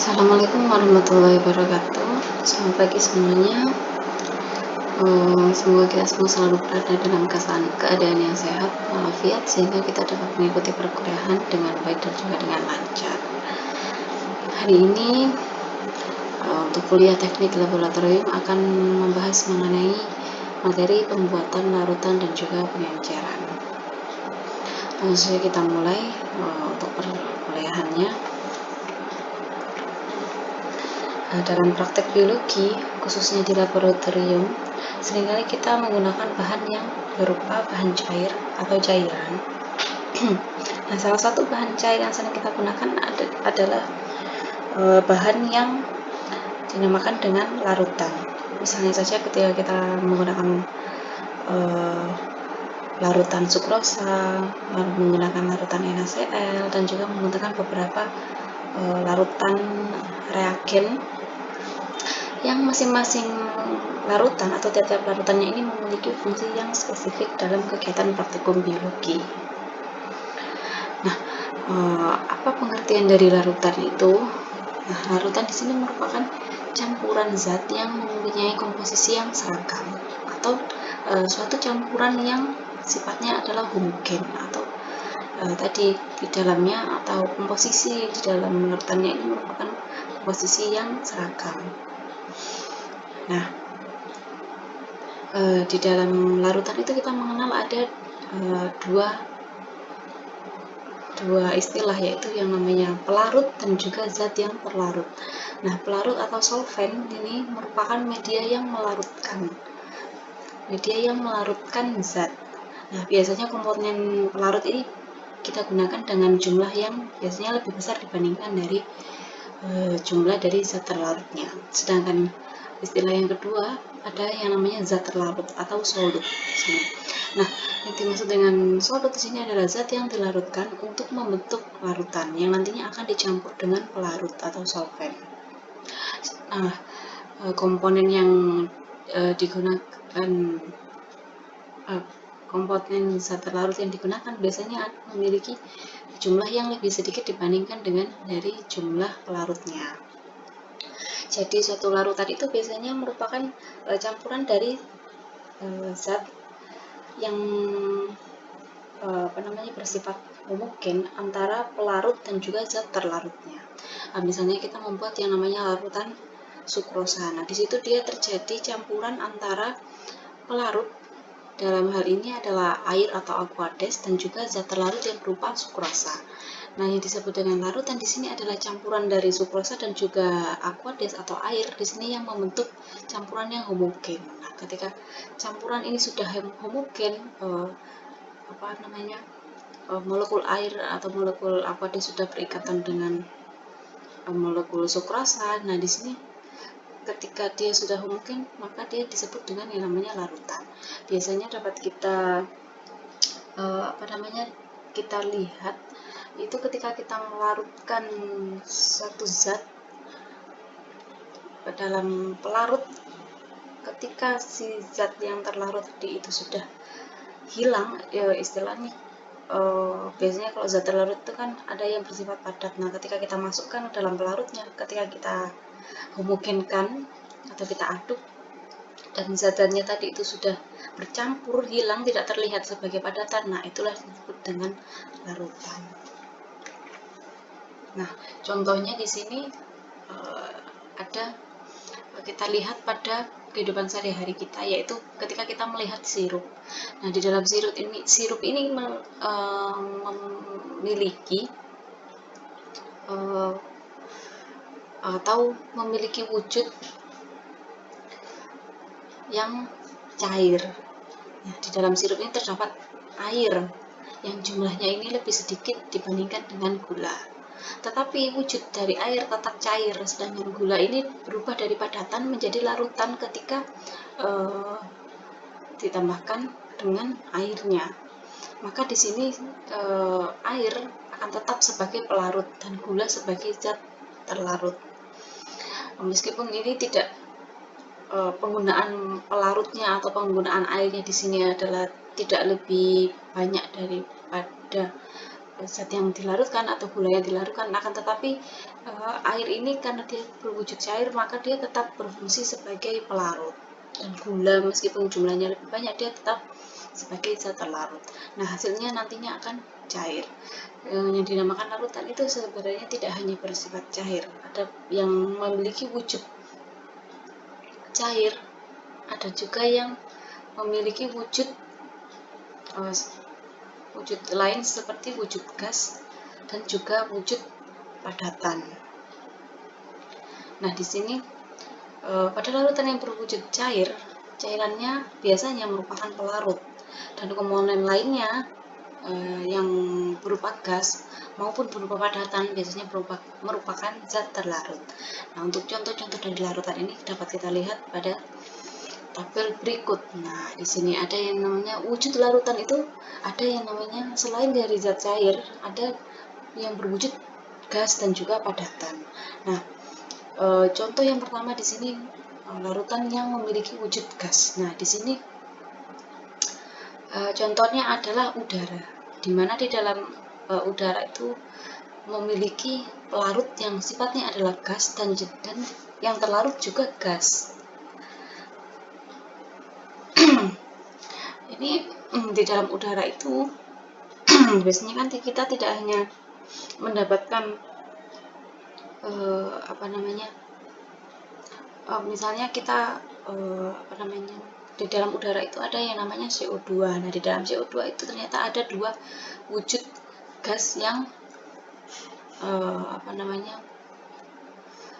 Assalamualaikum warahmatullahi wabarakatuh. Selamat pagi semuanya. Semoga kita semua selalu berada dalam keadaan yang sehat walafiat sehingga kita dapat mengikuti perkuliahan dengan baik dan juga dengan lancar. Hari ini untuk kuliah teknik laboratorium akan membahas mengenai materi pembuatan larutan dan juga pengenceran. Langsung saja kita mulai untuk perkuliahannya. Dalam praktek biologi, khususnya di laboratorium, seringkali kita menggunakan bahan yang berupa bahan cair atau cairan. Nah, salah satu bahan cair yang sering kita gunakan adalah bahan yang dinamakan dengan larutan. Misalnya saja ketika kita menggunakan larutan sukrosa, menggunakan larutan NaCl, dan juga menggunakan beberapa larutan reagen yang masing-masing larutan atau tiap-tiap larutannya ini memiliki fungsi yang spesifik dalam kegiatan praktikum biologi. Nah, apa pengertian dari larutan itu? Nah, larutan di sini merupakan campuran zat yang mempunyai komposisi yang seragam atau suatu campuran yang sifatnya adalah homogen atau tadi di dalamnya atau komposisi di dalam larutannya ini merupakan komposisi yang seragam. Nah, di dalam larutan itu kita mengenal ada dua istilah, yaitu yang namanya pelarut dan juga zat yang terlarut. Nah, pelarut atau solvent ini merupakan media yang melarutkan zat. Nah, biasanya komponen pelarut ini kita gunakan dengan jumlah yang biasanya lebih besar dibandingkan dari jumlah dari zat terlarutnya. Sedangkan istilah yang kedua ada yang namanya zat terlarut atau solut. Nah, yang dimaksud dengan solut di sini adalah zat yang dilarutkan untuk membentuk larutan yang nantinya akan dicampur dengan pelarut atau solvent. Nah, komponen yang digunakan komponen zat terlarut yang digunakan biasanya memiliki jumlah yang lebih sedikit dibandingkan dengan dari jumlah pelarutnya. Jadi suatu larutan itu biasanya merupakan campuran dari zat yang bersifat homogen antara pelarut dan juga zat terlarutnya. Misalnya kita membuat yang namanya larutan sukrosa. Nah, di situ dia terjadi campuran antara pelarut, dalam hal ini adalah air atau aquades, dan juga zat terlarut yang berupa sukrosa. Nah, yang disebut dengan larutan di sini adalah campuran dari sukrosa dan juga aquades atau air di sini yang membentuk campuran yang homogen. Nah, ketika campuran ini sudah homogen, molekul air atau molekul aquades sudah berikatan dengan molekul sukrosa. Nah, di sini ketika dia sudah homogen, maka dia disebut dengan yang namanya larutan. Biasanya dapat kita kita lihat itu ketika kita melarutkan satu zat ke dalam pelarut, ketika si zat yang terlarut itu sudah hilang, istilahnya biasanya kalau zat terlarut itu kan ada yang bersifat padat. Nah, ketika kita masukkan dalam pelarutnya, ketika kita homogenkan atau kita aduk dan zat-zatnya tadi itu sudah bercampur, hilang, tidak terlihat sebagai padatan, nah itulah disebut dengan larutan. Nah, contohnya di sini ada kita lihat pada kehidupan sehari-hari kita, yaitu ketika kita melihat sirup. Nah, di dalam sirup ini memiliki atau memiliki wujud yang cair. Nah, di dalam sirup ini terdapat air yang jumlahnya ini lebih sedikit dibandingkan dengan gula. Tetapi wujud dari air tetap cair, sedangkan gula ini berubah dari padatan menjadi larutan ketika ditambahkan dengan airnya. Maka di sini air akan tetap sebagai pelarut dan gula sebagai zat terlarut. Meskipun ini tidak penggunaan pelarutnya atau penggunaan airnya di sini adalah tidak lebih banyak daripada zat yang dilarutkan atau gula yang dilarutkan, akan tetapi air ini karena dia berwujud cair maka dia tetap berfungsi sebagai pelarut, dan gula meskipun jumlahnya lebih banyak dia tetap sebagai zat terlarut. Nah, hasilnya nantinya akan cair. Yang dinamakan larutan itu sebenarnya tidak hanya bersifat cair, ada yang memiliki wujud cair, ada juga yang memiliki wujud lain seperti wujud gas dan juga wujud padatan. Nah, di sini pada larutan yang berwujud cair, cairannya biasanya merupakan pelarut, dan komponen lainnya yang berupa gas maupun berupa padatan biasanya merupakan zat terlarut. Nah, untuk contoh-contoh dari larutan ini dapat kita lihat pada tabel berikut. Nah, di sini ada yang namanya wujud larutan itu, ada yang namanya selain dari zat cair, ada yang berwujud gas dan juga padatan. Nah, contoh yang pertama di sini larutan yang memiliki wujud gas. Nah, di sini contohnya adalah udara, di mana di dalam udara itu memiliki pelarut yang sifatnya adalah gas dan yang terlarut juga gas. Ini di dalam udara itu biasanya kan kita tidak hanya mendapatkan misalnya kita di dalam udara itu ada yang namanya CO2. Nah, di dalam CO2 itu ternyata ada dua wujud gas yang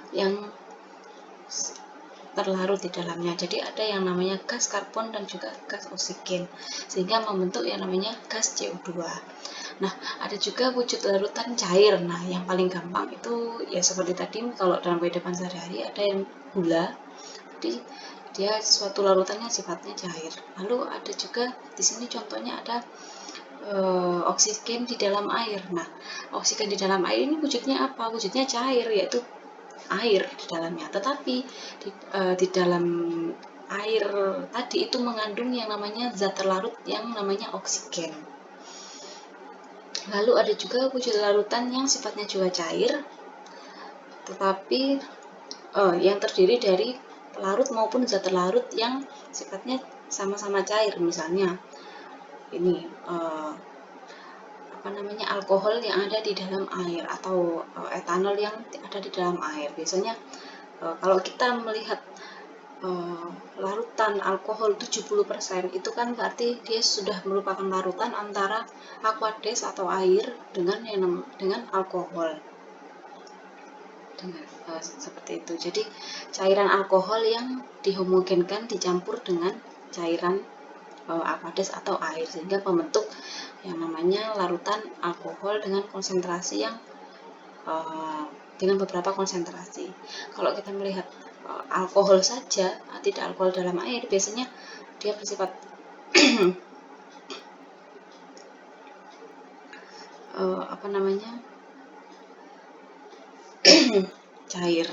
yang terlarut di dalamnya. Jadi ada yang namanya gas karbon dan juga gas oksigen, sehingga membentuk yang namanya gas CO2. Nah, ada juga wujud larutan cair. Nah, yang paling gampang itu ya seperti tadi, kalau dalam kehidupan sehari-hari ada yang gula, jadi dia suatu larutannya sifatnya cair. Lalu ada juga di sini contohnya ada oksigen di dalam air. Nah, oksigen di dalam air ini wujudnya apa? Wujudnya cair, yaitu air di dalamnya. Tetapi di dalam air tadi itu mengandung yang namanya zat terlarut yang namanya oksigen. Lalu ada juga wujud larutan yang sifatnya juga cair, tetapi yang terdiri dari pelarut maupun zat terlarut yang sifatnya sama-sama cair. Misalnya ini alkohol yang ada di dalam air, atau etanol yang ada di dalam air. Biasanya kalau kita melihat larutan alkohol 70%, itu kan berarti dia sudah merupakan larutan antara aqueous atau air dengan alkohol. Seperti itu. Jadi cairan alkohol yang dihomogenkan dicampur dengan cairan aqueous atau air, sehingga membentuk yang namanya larutan alkohol dengan konsentrasi yang dengan beberapa konsentrasi. Kalau kita melihat alkohol saja, tidak alkohol dalam air, biasanya dia bersifat cair.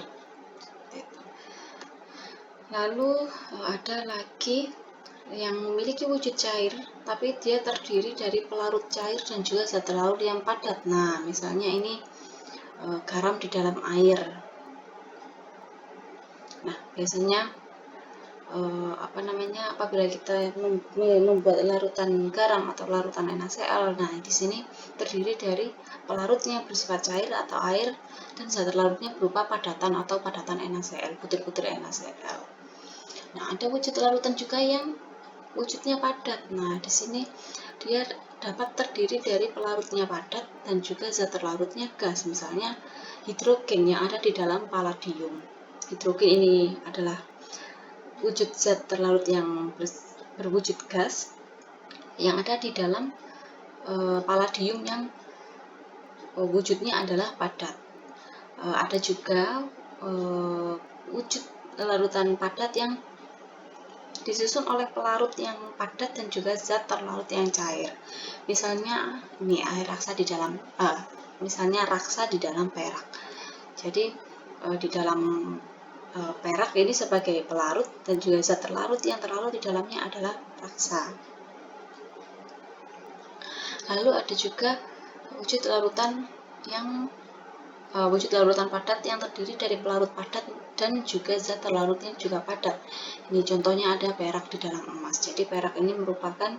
Lalu ada lagi yang memiliki wujud cair, tapi dia terdiri dari pelarut cair dan juga zat terlarut yang padat. Nah, misalnya ini garam di dalam air. Nah, biasanya apabila kita membuat larutan garam atau larutan NaCl, nah di sini terdiri dari pelarutnya bersifat cair atau air, dan zat terlarutnya berupa padatan atau padatan NaCl, butir-butir NaCl. Nah, ada wujud larutan juga yang wujudnya padat. Nah, di sini dia dapat terdiri dari pelarutnya padat dan juga zat terlarutnya gas. Misalnya hidrogen yang ada di dalam palladium. Hidrogen ini adalah wujud zat terlarut yang berwujud gas yang ada di dalam palladium yang wujudnya adalah padat. Ada juga wujud larutan padat yang disusun oleh pelarut yang padat dan juga zat terlarut yang cair. Misalnya ini air raksa di dalam raksa di dalam perak. Jadi di dalam perak ini sebagai pelarut, dan juga zat terlarut yang terlarut di dalamnya adalah raksa. Lalu ada juga wujud larutan padat yang terdiri dari pelarut padat dan juga zat terlarutnya juga padat. Ini contohnya ada perak di dalam emas. Jadi perak ini merupakan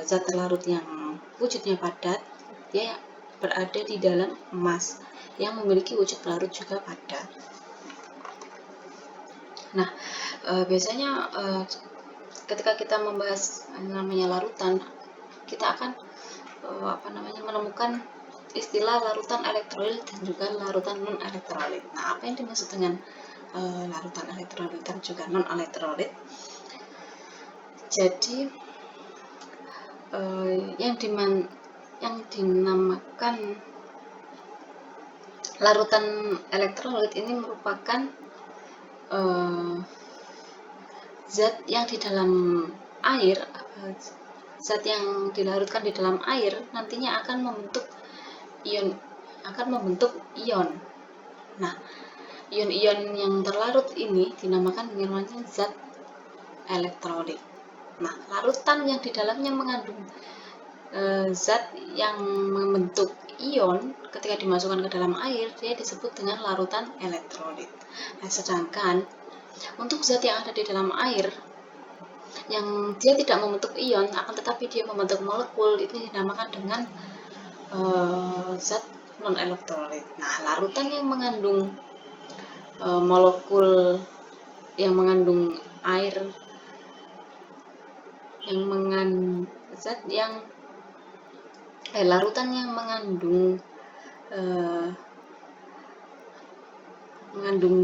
zat terlarut yang wujudnya padat, dia berada di dalam emas yang memiliki wujud pelarut juga padat. Nah, biasanya ketika kita membahas namanya larutan, kita akan menemukan istilah larutan elektrolit dan juga larutan non elektrolit. Nah, apa yang dimaksud dengan larutan elektrolit dan juga non elektrolit? Jadi yang dinamakan larutan elektrolit ini merupakan zat yang di dalam air, zat yang dilarutkan di dalam air nantinya akan membentuk ion. Nah, ion-ion yang terlarut ini dinamakan dengan zat elektrolit. Nah, larutan yang di dalamnya mengandung zat yang membentuk ion ketika dimasukkan ke dalam air, dia disebut dengan larutan elektrolit. Nah, sedangkan untuk zat yang ada di dalam air yang dia tidak membentuk ion, akan tetapi dia membentuk molekul, itu dinamakan dengan zat non elektrolit. Nah, larutan yang mengandung molekul yang mengandung air, yang larutan yang mengandung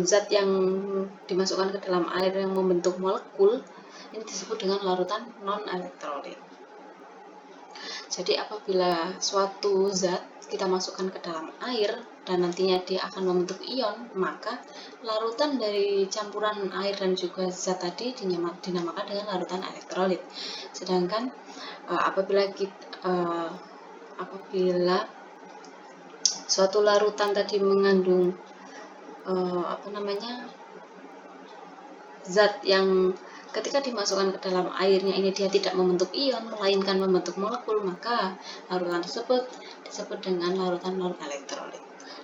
zat yang dimasukkan ke dalam air yang membentuk molekul, ini disebut dengan larutan non elektrolit. Jadi apabila suatu zat kita masukkan ke dalam air dan nantinya dia akan membentuk ion, maka larutan dari campuran air dan juga zat tadi dinamakan dengan larutan elektrolit. Sedangkan apabila suatu larutan tadi mengandung zat yang ketika dimasukkan ke dalam airnya ini dia tidak membentuk ion melainkan membentuk molekul, maka larutan tersebut disebut dengan larutan non elektrolit.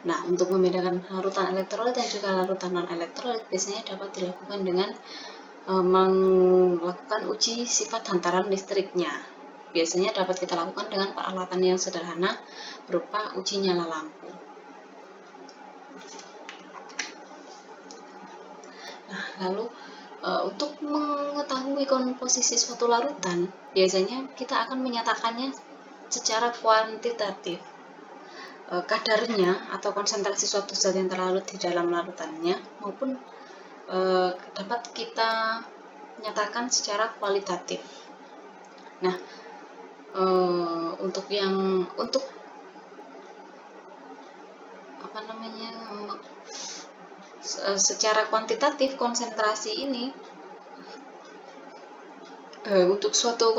Nah, untuk membedakan larutan elektrolit dan juga larutan non elektrolit biasanya dapat dilakukan dengan melakukan uji sifat hantaran listriknya. Biasanya dapat kita lakukan dengan peralatan yang sederhana berupa uji nyala lampu. Nah, lalu untuk mengetahui komposisi suatu larutan, biasanya kita akan menyatakannya secara kuantitatif. Kadarnya atau konsentrasi suatu zat yang terlarut di dalam larutannya maupun dapat kita nyatakan secara kualitatif. Nah, secara kuantitatif konsentrasi ini untuk suatu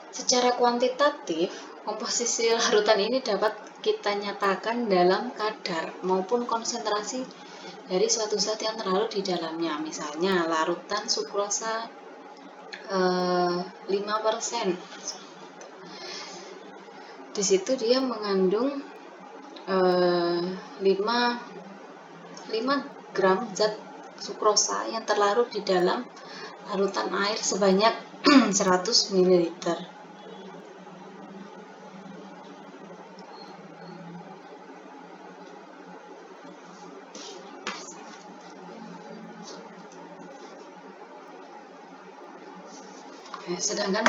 secara kuantitatif komposisi larutan ini dapat kita nyatakan dalam kadar maupun konsentrasi dari suatu zat yang terlarut di dalamnya. Misalnya larutan sukrosa 5%. Di situ dia mengandung 5 gram zat sukrosa yang terlarut di dalam larutan air sebanyak 100 ml. Sedangkan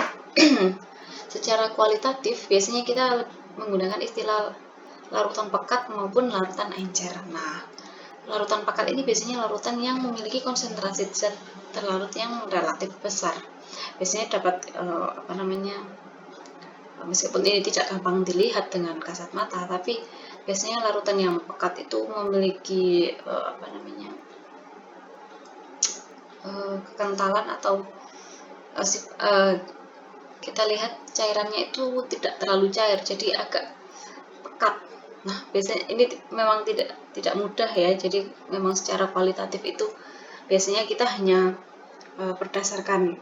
secara kualitatif biasanya kita menggunakan istilah larutan pekat maupun larutan encer. Nah, larutan pekat ini biasanya larutan yang memiliki konsentrasi zat terlarut yang relatif besar. Biasanya dapat meskipun ini tidak gampang dilihat dengan kasat mata, tapi biasanya larutan yang pekat itu memiliki kekentalan atau kita lihat cairannya itu tidak terlalu cair, jadi agak pekat. Nah, biasanya ini memang tidak mudah ya, jadi memang secara kualitatif itu biasanya kita hanya berdasarkan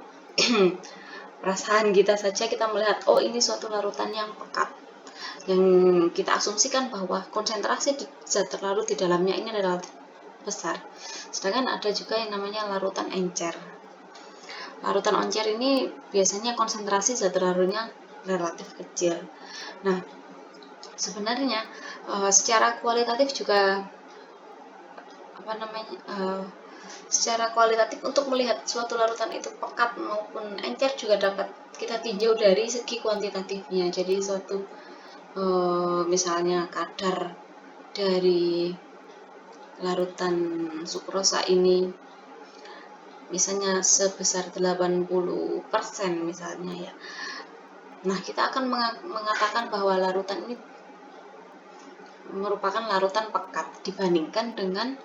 perasaan kita saja kita melihat, oh ini suatu larutan yang pekat, yang kita asumsikan bahwa konsentrasi zat terlarut di dalamnya ini adalah besar. Sedangkan ada juga yang namanya larutan encer. Larutan encer ini biasanya konsentrasi zat terlarutnya relatif kecil. Nah, sebenarnya secara kualitatif juga secara kualitatif untuk melihat suatu larutan itu pekat maupun encer juga dapat kita tinjau dari segi kuantitatifnya. Jadi suatu misalnya kadar dari larutan sukrosa ini misalnya sebesar 80% misalnya ya. Nah, kita akan mengatakan bahwa larutan ini merupakan larutan pekat dibandingkan dengan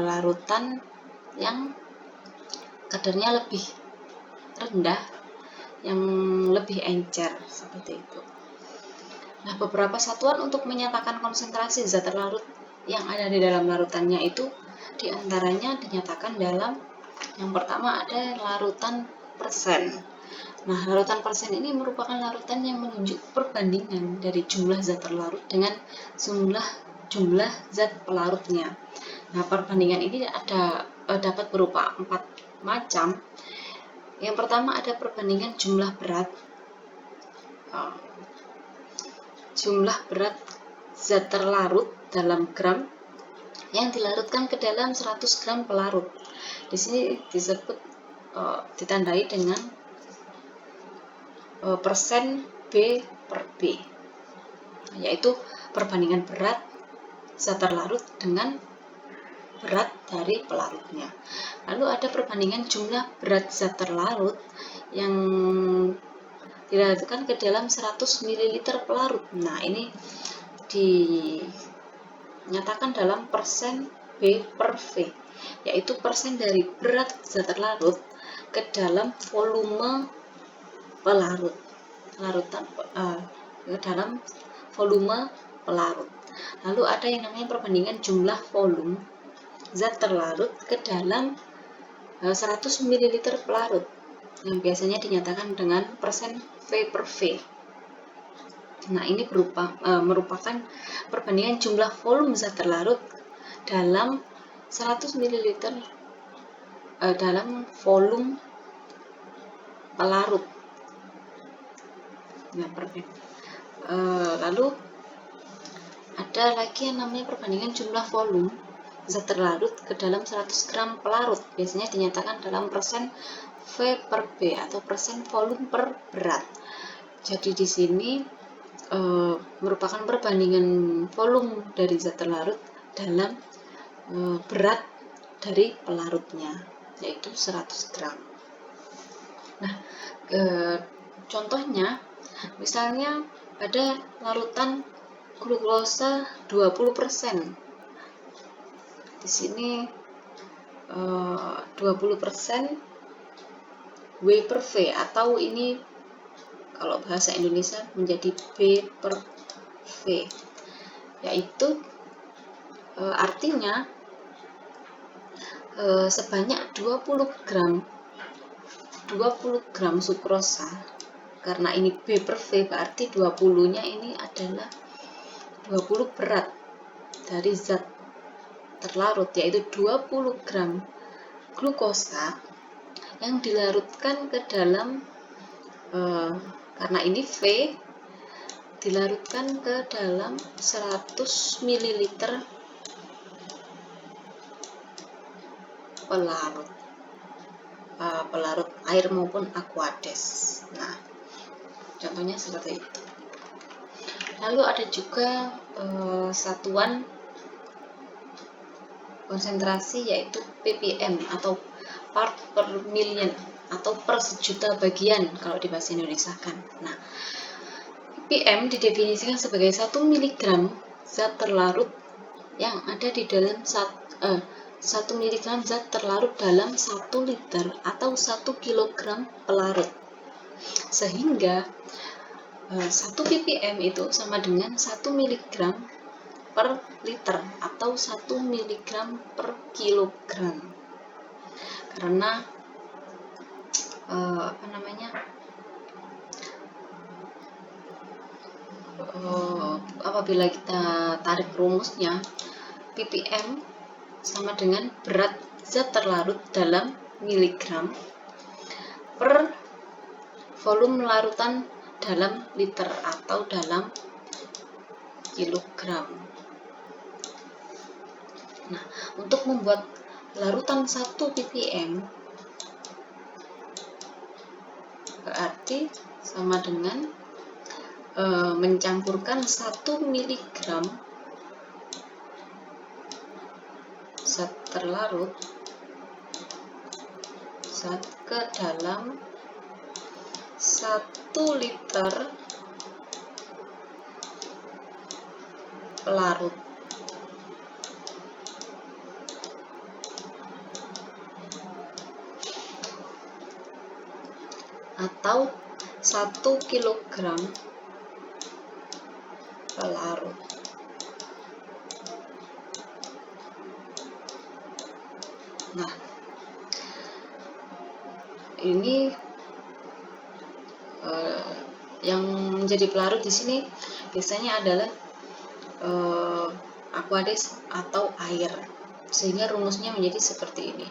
larutan yang kadarnya lebih rendah, yang lebih encer seperti itu. Nah, beberapa satuan untuk menyatakan konsentrasi zat terlarut yang ada di dalam larutannya itu diantaranya dinyatakan dalam yang pertama ada larutan persen. Nah, larutan persen ini merupakan larutan yang menunjuk perbandingan dari jumlah zat terlarut dengan jumlah zat pelarutnya. Nah, perbandingan ini dapat berupa 4 macam. Yang pertama ada perbandingan jumlah berat. Jumlah berat zat terlarut dalam gram yang dilarutkan ke dalam 100 gram pelarut. Di sini disebut ditandai dengan persen B per B, yaitu perbandingan berat zat terlarut dengan berat dari pelarutnya. Lalu ada perbandingan jumlah berat zat terlarut yang dilarutkan ke dalam 100 ml pelarut. Nah, ini dinyatakan dalam persen B per V, yaitu persen dari berat zat terlarut ke dalam volume pelarut, ke dalam volume pelarut. Lalu ada yang namanya perbandingan jumlah volume zat terlarut ke dalam 100 ml pelarut, yang biasanya dinyatakan dengan persen V per V. Nah, ini merupakan perbandingan jumlah volume zat terlarut dalam 100 ml dalam volume pelarut. Nah, lalu ada lagi yang namanya perbandingan jumlah volume zat terlarut ke dalam 100 gram pelarut, biasanya dinyatakan dalam persen V per B atau persen volume per berat. Jadi di sini merupakan perbandingan volume dari zat terlarut dalam berat dari pelarutnya, yaitu 100 gram. Nah, contohnya misalnya ada larutan glukosa 20%. Di sini 20% W per V, atau ini kalau bahasa Indonesia menjadi B per V, yaitu artinya sebanyak 20 gram sukrosa. Karena ini B per V berarti 20-nya ini adalah 20 berat dari zat terlarut, yaitu 20 gram glukosa yang dilarutkan ke dalam karena ini V dilarutkan ke dalam 100 ml pelarut air maupun aquades. Nah, contohnya seperti itu. Lalu ada juga satuan konsentrasi yaitu ppm atau part per million atau per sejuta bagian kalau di bahasa Indonesia kan. Nah, ppm didefinisikan sebagai 1 mg zat terlarut yang ada di dalam 1 mg zat terlarut dalam 1 liter atau 1 kg pelarut. Sehingga 1 ppm itu sama dengan 1 mg per liter atau 1 mg per kilogram. Karena apabila kita tarik rumusnya, ppm sama dengan berat zat terlarut dalam miligram per volume larutan dalam liter atau dalam kilogram. Nah, untuk membuat larutan 1 ppm berarti sama dengan mencampurkan 1 mg zat terlarut ke dalam 1 liter pelarut. Atau 1 kilogram pelarut. Nah, ini yang menjadi pelarut di sini biasanya adalah Aqueous atau air, sehingga rumusnya menjadi seperti ini.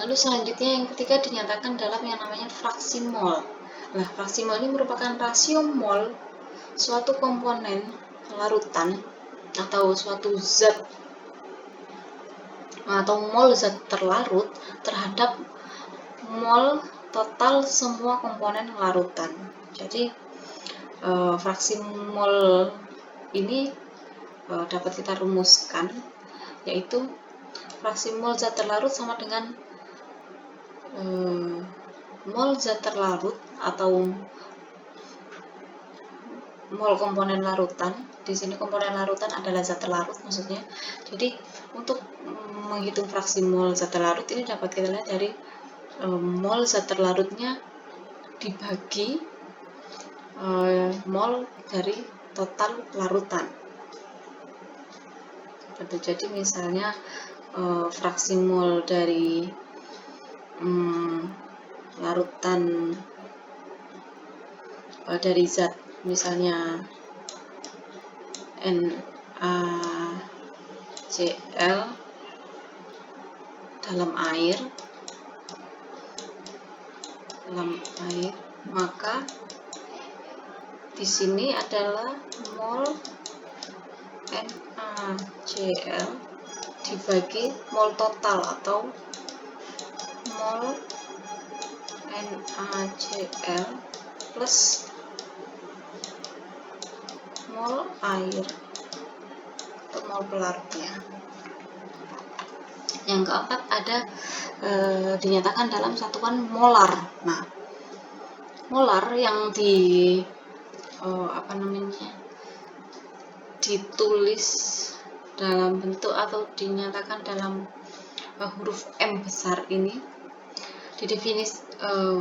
Lalu selanjutnya yang ketiga dinyatakan dalam yang namanya fraksi mol. Nah, fraksi mol ini merupakan rasio mol suatu komponen larutan atau suatu zat atau mol zat terlarut terhadap mol total semua komponen larutan. Jadi fraksi mol ini dapat kita rumuskan, yaitu fraksi mol zat terlarut sama dengan mol zat terlarut atau mol komponen larutan. Di sini komponen larutan adalah zat terlarut maksudnya. Jadi untuk menghitung fraksi mol zat terlarut ini dapat kita lihat dari mol zat terlarutnya dibagi mol dari total larutan. Jadi misalnya fraksi mol dari larutan dari zat misalnya NaCl dalam air, maka di sini adalah mol NaCl dibagi mol total atau mol NaCl plus mol air untuk mol pelarutnya. Yang keempat ada dinyatakan dalam satuan molar. Nah, molar yang ditulis dalam bentuk atau dinyatakan dalam huruf M besar ini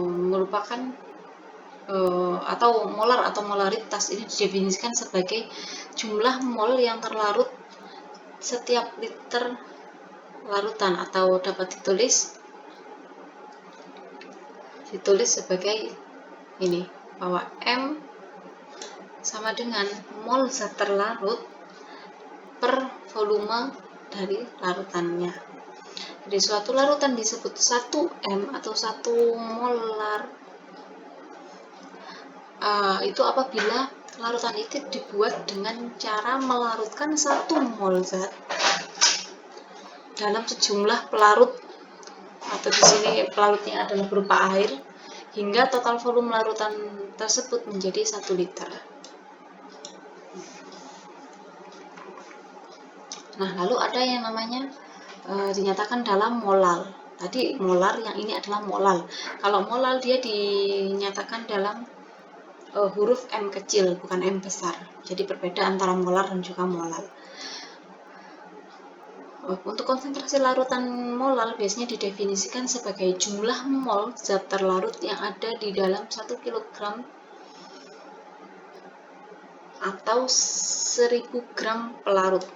merupakan atau molar atau molaritas ini didefinisikan sebagai jumlah mol yang terlarut setiap liter larutan, atau dapat ditulis sebagai ini, bahwa M sama dengan mol zat terlarut per volume dari larutannya. Jadi suatu larutan disebut 1M atau 1 molar itu apabila larutan itu dibuat dengan cara melarutkan 1 mol zat dalam sejumlah pelarut, atau di sini pelarutnya adalah berupa air, hingga total volume larutan tersebut menjadi 1 liter. Nah, lalu ada yang namanya dinyatakan dalam molal. Tadi molar, yang ini adalah molal. Kalau molal dia dinyatakan dalam huruf M kecil, bukan M besar. Jadi berbeda antara molar dan juga molal. Untuk konsentrasi larutan molal biasanya didefinisikan sebagai jumlah mol zat terlarut yang ada di dalam 1 kg atau 1000 gram pelarut.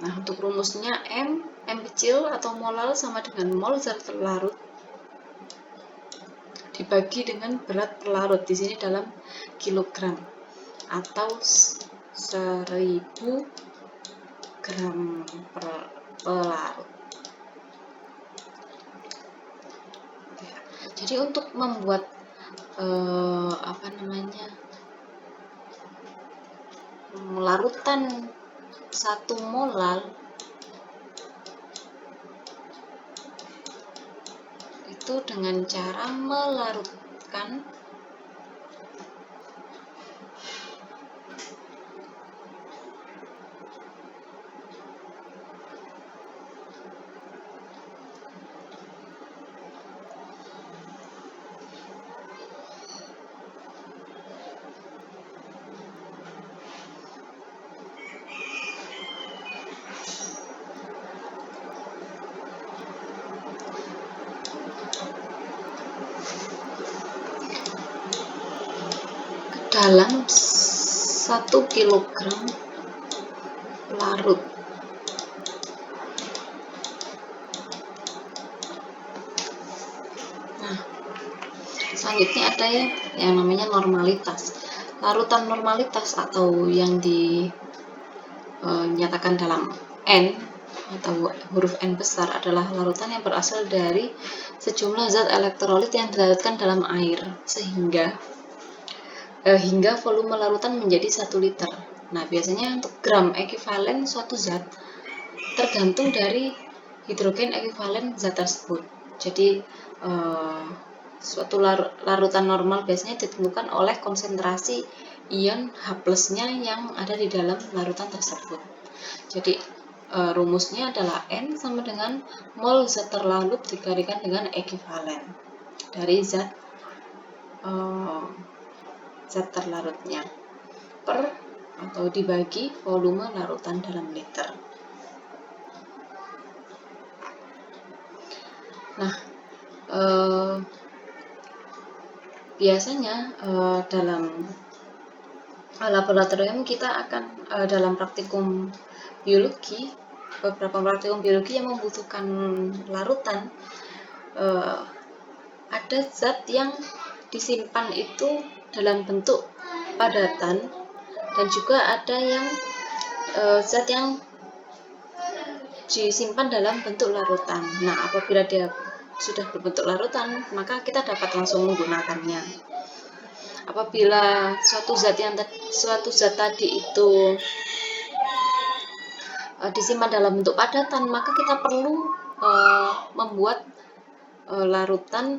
Nah, untuk rumusnya M kecil atau molal sama dengan mol zat terlarut dibagi dengan berat per larut, di sini dalam kilogram atau 1000 gram per larut. Jadi untuk membuat larutan 1 molar itu dengan cara melarutkan dalam 1 kilogram larut. Nah, selanjutnya ada yang namanya normalitas. Larutan normalitas atau yang dinyatakan dalam N atau huruf N besar adalah larutan yang berasal dari sejumlah zat elektrolit yang dilarutkan dalam air hingga volume larutan menjadi 1 liter. Nah, biasanya untuk gram ekuivalen suatu zat tergantung dari hidrogen ekuivalen zat tersebut. Jadi suatu larutan normal biasanya ditentukan oleh konsentrasi ion H+-nya yang ada di dalam larutan tersebut. Jadi rumusnya adalah N sama dengan mol zat terlarut dikalikan dengan ekuivalen dari zat terlarutnya per atau dibagi volume larutan dalam liter. Nah, biasanya dalam laboratorium kita akan dalam praktikum biologi, beberapa praktikum biologi yang membutuhkan larutan, ada zat yang disimpan itu dalam bentuk padatan dan juga ada yang zat yang disimpan dalam bentuk larutan. Nah, apabila dia sudah berbentuk larutan, maka kita dapat langsung menggunakannya. Apabila suatu zat tadi itu disimpan dalam bentuk padatan, maka kita perlu membuat larutan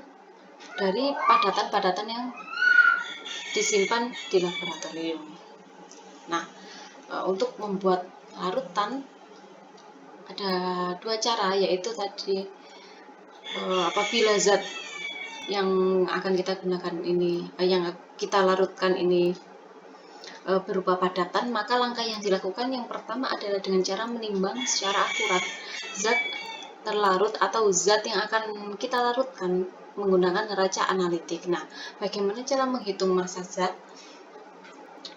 dari padatan-padatan yang disimpan di laboratorium. Nah, untuk membuat larutan ada 2 cara, yaitu tadi apabila zat yang akan kita gunakan ini, yang kita larutkan ini berupa padatan, maka langkah yang dilakukan yang pertama adalah dengan cara menimbang secara akurat zat terlarut atau zat yang akan kita larutkan menggunakan neraca analitik. Nah, bagaimana cara menghitung massa zat?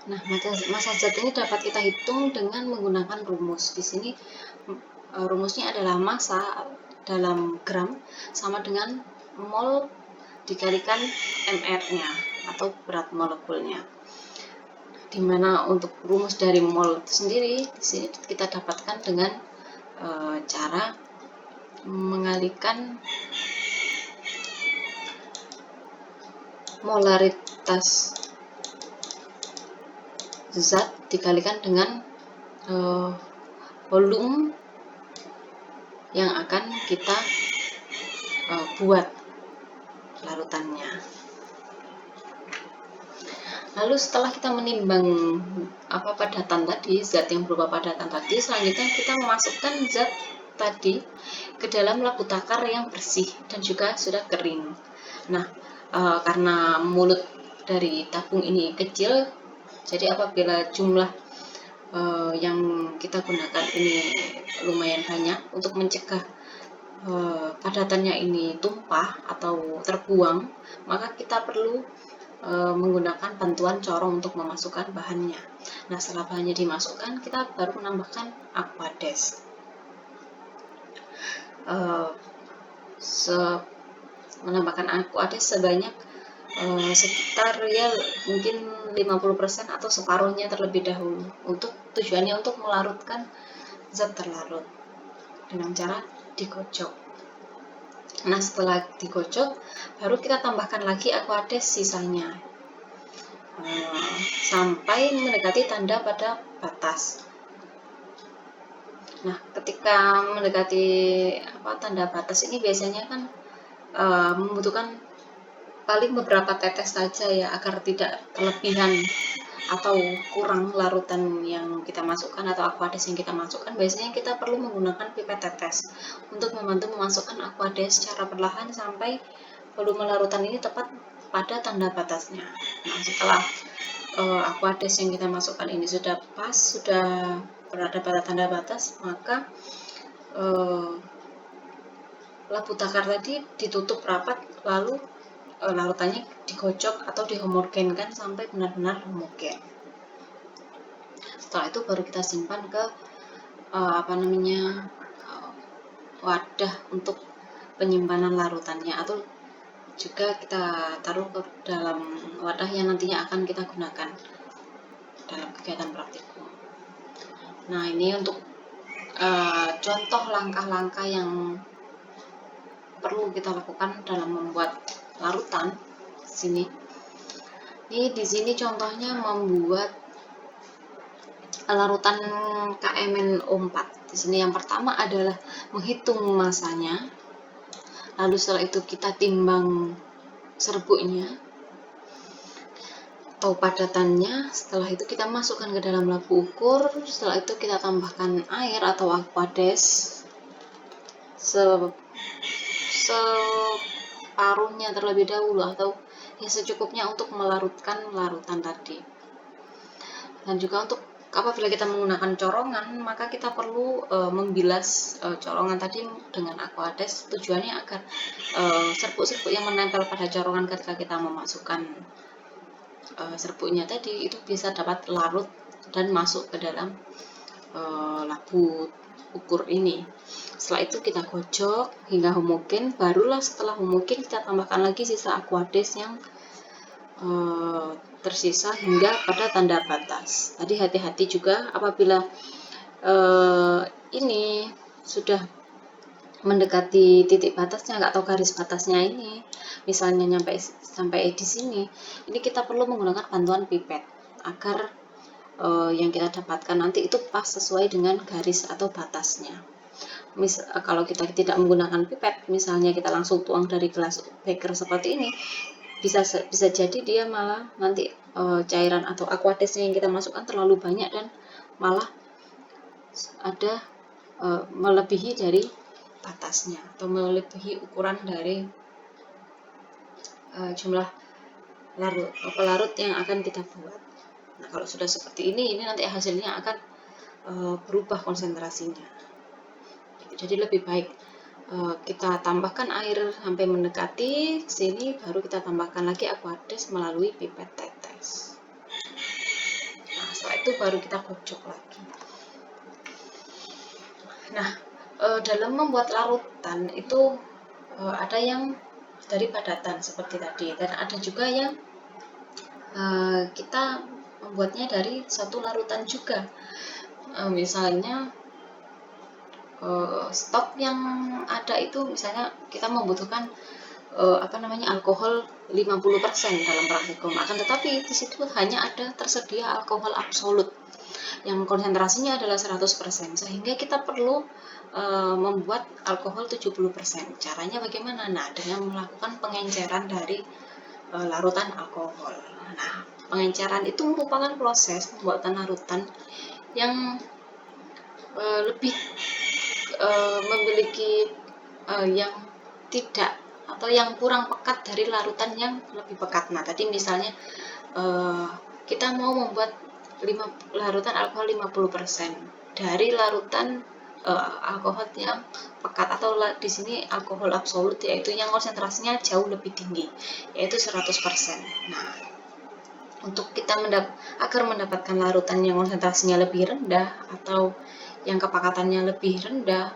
Nah, massa zat ini dapat kita hitung dengan menggunakan rumus. Di sini rumusnya adalah massa dalam gram sama dengan mol dikalikan mR-nya atau berat molekulnya. Dimana untuk rumus dari mol itu sendiri di sini kita dapatkan dengan cara mengalihkan molaritas zat dikalikan dengan volume yang akan kita buat larutannya. Lalu setelah kita menimbang padatan tadi, zat yang berupa padatan tadi, selanjutnya kita memasukkan zat tadi ke dalam labu takar yang bersih dan juga sudah kering. Nah, karena mulut dari tabung ini kecil, jadi apabila jumlah yang kita gunakan ini lumayan banyak, untuk mencegah padatannya ini tumpah atau terbuang, maka kita perlu menggunakan bantuan corong untuk memasukkan bahannya. Nah, setelah bahannya dimasukkan, kita baru menambahkan aquades. Menambahkan aquades sebanyak sekitar ya mungkin 50% atau separuhnya terlebih dahulu, untuk tujuannya untuk melarutkan zat terlarut dengan cara dikocok. Nah, setelah dikocok baru kita tambahkan lagi aquades sisanya sampai mendekati tanda pada batas. Nah, ketika mendekati tanda batas ini biasanya kan membutuhkan paling beberapa tetes saja ya, agar tidak kelebihan atau kurang larutan yang kita masukkan atau aquades yang kita masukkan. Biasanya kita perlu menggunakan pipet tetes untuk membantu memasukkan aquades secara perlahan sampai volume larutan ini tepat pada tanda batasnya. Nah, setelah aquades yang kita masukkan ini sudah pas, sudah berada pada tanda batas, maka labu takar tadi ditutup rapat, lalu larutannya dikocok atau dihomogenkan sampai benar-benar homogen. Setelah itu baru kita simpan ke wadah untuk penyimpanan larutannya, atau juga kita taruh ke dalam wadah yang nantinya akan kita gunakan dalam kegiatan praktikum. Nah, ini untuk contoh langkah-langkah yang perlu kita lakukan dalam membuat larutan. Di sini contohnya membuat larutan KMNO4. Di sini yang pertama adalah menghitung masanya. Lalu setelah itu kita timbang serbuknya atau padatannya. Setelah itu kita masukkan ke dalam labu ukur. Setelah itu kita tambahkan air atau aquades separuhnya terlebih dahulu, atau ya secukupnya untuk melarutkan larutan tadi. Dan juga untuk apabila kita menggunakan corongan, maka kita perlu membilas corongan tadi dengan aquades. Tujuannya agar serbuk-serbuk yang menempel pada corongan ketika kita memasukkan serbuknya tadi itu bisa dapat larut dan masuk ke dalam labu ukur ini. Setelah itu kita kocok hingga homogen. Barulah setelah homogen kita tambahkan lagi sisa aquades yang tersisa hingga pada tanda batas. Tadi hati-hati juga apabila ini sudah mendekati titik batasnya atau garis batasnya ini, misalnya sampai di sini, ini kita perlu menggunakan bantuan pipet agar yang kita dapatkan nanti itu pas sesuai dengan garis atau batasnya. Kalau kita tidak menggunakan pipet, misalnya kita langsung tuang dari gelas beker seperti ini, bisa jadi dia malah nanti cairan atau aquadesnya yang kita masukkan terlalu banyak dan malah ada melebihi dari batasnya atau melebihi ukuran dari jumlah pelarut yang akan kita buat. Nah, kalau sudah seperti ini nanti hasilnya akan berubah konsentrasinya. Jadi lebih baik kita tambahkan air sampai mendekati sini, baru kita tambahkan lagi aquades melalui pipet tetes. Nah, setelah itu baru kita kocok lagi. Nah, dalam membuat larutan itu ada yang dari padatan seperti tadi, dan ada juga yang kita membuatnya dari satu larutan juga. Misalnya stok yang ada itu, misalnya kita membutuhkan alkohol 50% dalam praktikum, akan tetapi di situ hanya ada tersedia alkohol absolut yang konsentrasinya adalah 100%, sehingga kita perlu membuat alkohol 70%. Caranya bagaimana? Nah, dengan melakukan pengenceran dari larutan alkohol. Nah, pengenceran itu merupakan proses pembuatan larutan yang lebih memiliki yang tidak atau yang kurang pekat dari larutan yang lebih pekat. Nah, tadi misalnya kita mau membuat larutan alkohol 50% dari larutan alkohol yang pekat, atau di sini alkohol absolut, yaitu yang konsentrasinya jauh lebih tinggi, yaitu 100%. Nah, untuk kita agar mendapatkan larutan yang konsentrasinya lebih rendah atau yang kepekatannya lebih rendah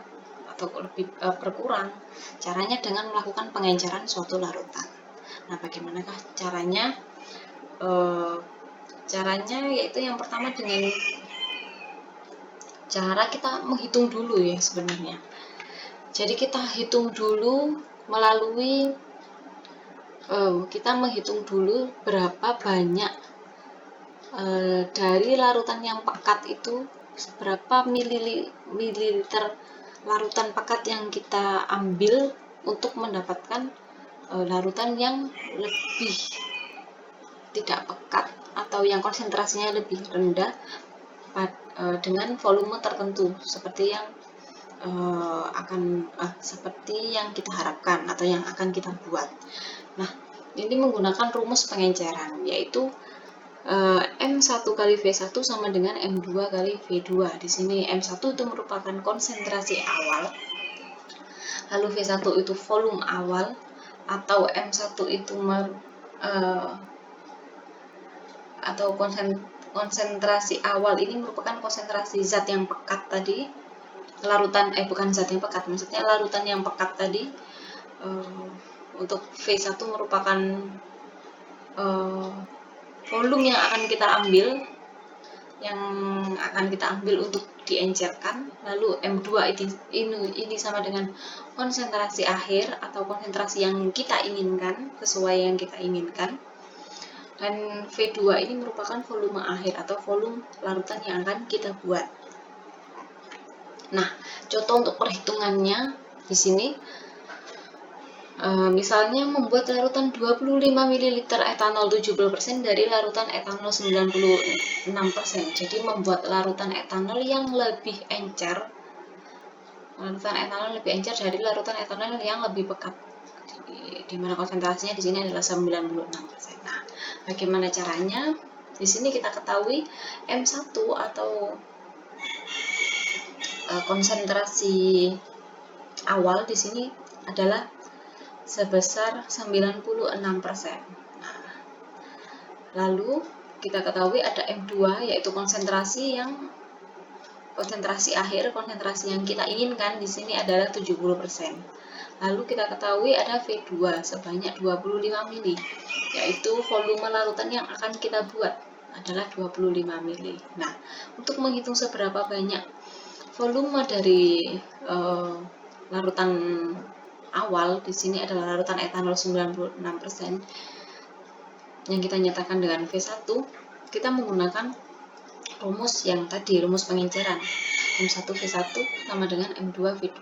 atau lebih berkurang, caranya dengan melakukan pengenceran suatu larutan. Nah, bagaimanakah caranya? Caranya yaitu yang pertama dengan cara kita menghitung dulu ya sebenarnya. Jadi kita hitung dulu melalui kita menghitung dulu berapa banyak dari larutan yang pekat itu, berapa mililiter larutan pekat yang kita ambil untuk mendapatkan larutan yang lebih tidak pekat atau yang konsentrasinya lebih rendah dengan volume tertentu seperti yang seperti yang kita harapkan atau yang akan kita buat. Nah, ini menggunakan rumus pengenceran, yaitu M1 kali V1 sama dengan M2 kali V2. Di sini M1 itu merupakan konsentrasi awal, lalu V1 itu volume awal, atau M1 itu atau konsentrasi awal ini merupakan konsentrasi zat yang pekat tadi, bukan zat yang pekat, maksudnya larutan yang pekat tadi. Untuk V1 merupakan volume yang akan kita ambil untuk diencerkan. Lalu M2 ini sama dengan konsentrasi akhir atau konsentrasi yang kita inginkan, sesuai yang kita inginkan. Dan V2 ini merupakan volume akhir atau volume larutan yang akan kita buat. Nah, contoh untuk perhitungannya di sini, misalnya membuat larutan 25 ml etanol 70% dari larutan etanol 96%. Jadi membuat larutan etanol yang lebih encer. Larutan etanol lebih encer dari larutan etanol yang lebih pekat. Di mana konsentrasinya di sini adalah 96%. Nah, bagaimana caranya? Di sini kita ketahui M1 atau konsentrasi awal di sini adalah sebesar 96%. Nah, lalu kita ketahui ada M2 yaitu konsentrasi akhir, konsentrasi yang kita inginkan di sini adalah 70%. Lalu kita ketahui ada V2 sebanyak 25 ml, yaitu volume larutan yang akan kita buat adalah 25 ml. Nah, untuk menghitung seberapa banyak volume dari larutan awal di sini adalah larutan etanol 96% yang kita nyatakan dengan V1, kita menggunakan rumus yang tadi, rumus pengenceran. M1 V1 sama dengan M2 V2.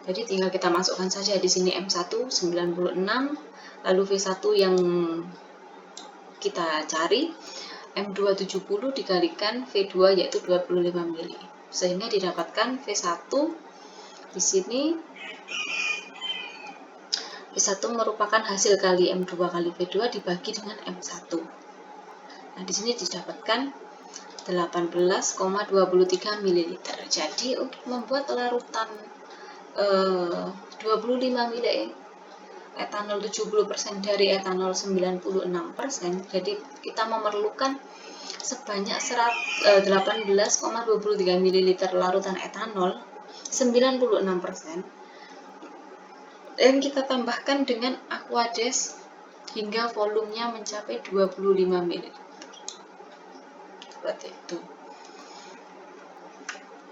Jadi tinggal kita masukkan saja di sini M1 96, lalu V1 yang kita cari M2 70 dikalikan V2 yaitu 25 ml. Sehingga didapatkan V1 di sini. V1 merupakan hasil kali M2 kali V2 dibagi dengan M1. Nah, di sini didapatkan 18,23 ml. Jadi untuk membuat larutan 25 ml etanol 70% dari etanol 96%, jadi kita memerlukan sebanyak 18,23 ml larutan etanol 96%, dan kita tambahkan dengan Aquades hingga volumenya mencapai 25 ml. Seperti itu.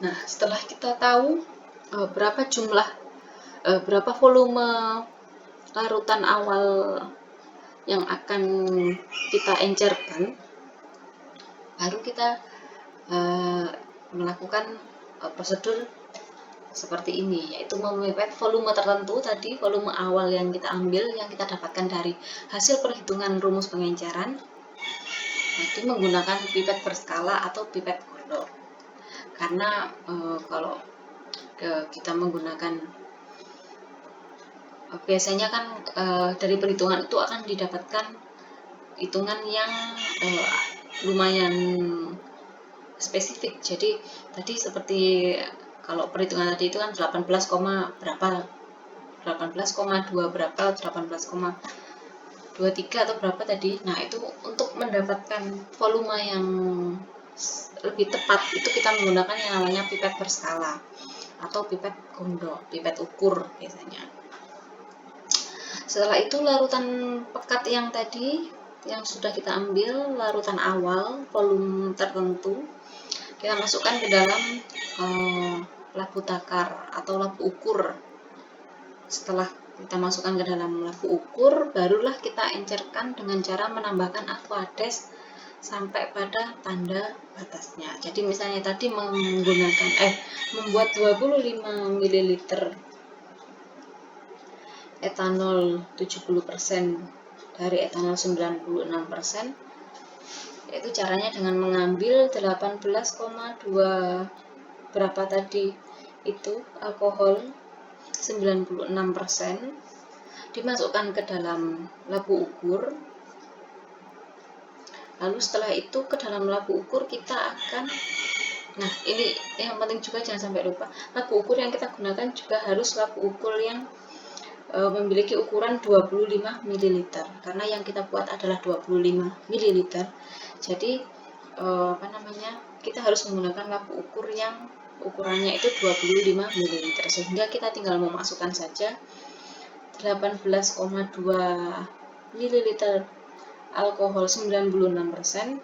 Nah, setelah kita tahu berapa volume larutan awal yang akan kita encerkan, baru kita melakukan prosedur seperti ini, yaitu memipet volume tertentu tadi, volume awal yang kita ambil, yang kita dapatkan dari hasil perhitungan rumus pengenceran, itu menggunakan pipet berskala atau pipet gondok. Karena kalau kita menggunakan biasanya kan dari perhitungan itu akan didapatkan hitungan yang lumayan spesifik. Jadi tadi seperti kalau perhitungan tadi itu kan 18, berapa 18,2 berapa 18,23 atau berapa tadi. Nah, itu untuk mendapatkan volume yang lebih tepat itu kita menggunakan yang namanya pipet berskala atau pipet gondok, pipet ukur biasanya. Setelah itu larutan pekat yang tadi yang sudah kita ambil, larutan awal volume tertentu, kita masukkan ke dalam labu takar atau labu ukur. Setelah kita masukkan ke dalam labu ukur, barulah kita encerkan dengan cara menambahkan aquades sampai pada tanda batasnya. Jadi misalnya tadi menggunakan membuat 25 ml etanol 70% dari etanol 96%, yaitu caranya dengan mengambil 18,2 berapa tadi itu alkohol 96%, dimasukkan ke dalam labu ukur. Lalu setelah itu ke dalam labu ukur kita akan, nah ini yang penting juga, jangan sampai lupa, labu ukur yang kita gunakan juga harus labu ukur yang memiliki ukuran 25 ml, karena yang kita buat adalah 25 ml. Jadi kita harus menggunakan labu ukur yang ukurannya itu 25 ml, sehingga kita tinggal memasukkan saja 18,2 ml alkohol 96%,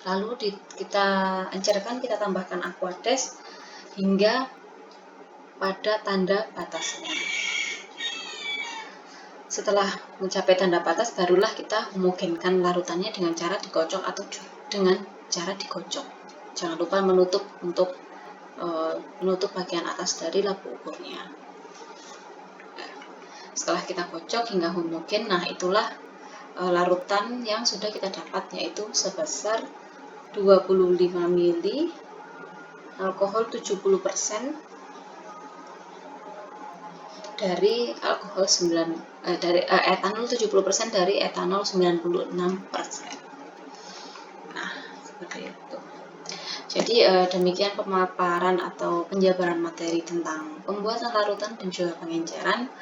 lalu kita encerkan, kita tambahkan aquades hingga pada tanda batasnya. Setelah mencapai tanda batas, barulah kita homogenkan larutannya dengan cara dikocok atau dengan cara dikocok. Jangan lupa menutup untuk menutup bagian atas dari labu ukurnya. Setelah kita kocok hingga homogen, nah itulah larutan yang sudah kita dapat, yaitu sebesar 25 ml alkohol 70% dari alkohol dari etanol 70% dari etanol 96%. Nah, seperti itu. Jadi demikian pemaparan atau penjabaran materi tentang pembuatan larutan dan juga pengenceran.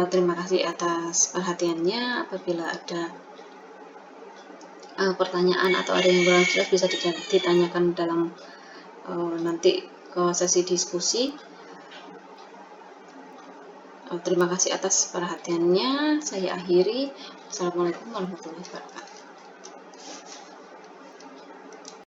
Terima kasih atas perhatiannya. Apabila ada pertanyaan atau ada yang kurang jelas, bisa ditanyakan dalam nanti ke sesi diskusi. Terima kasih atas perhatiannya. Saya akhiri. Wassalamualaikum warahmatullahi wabarakatuh.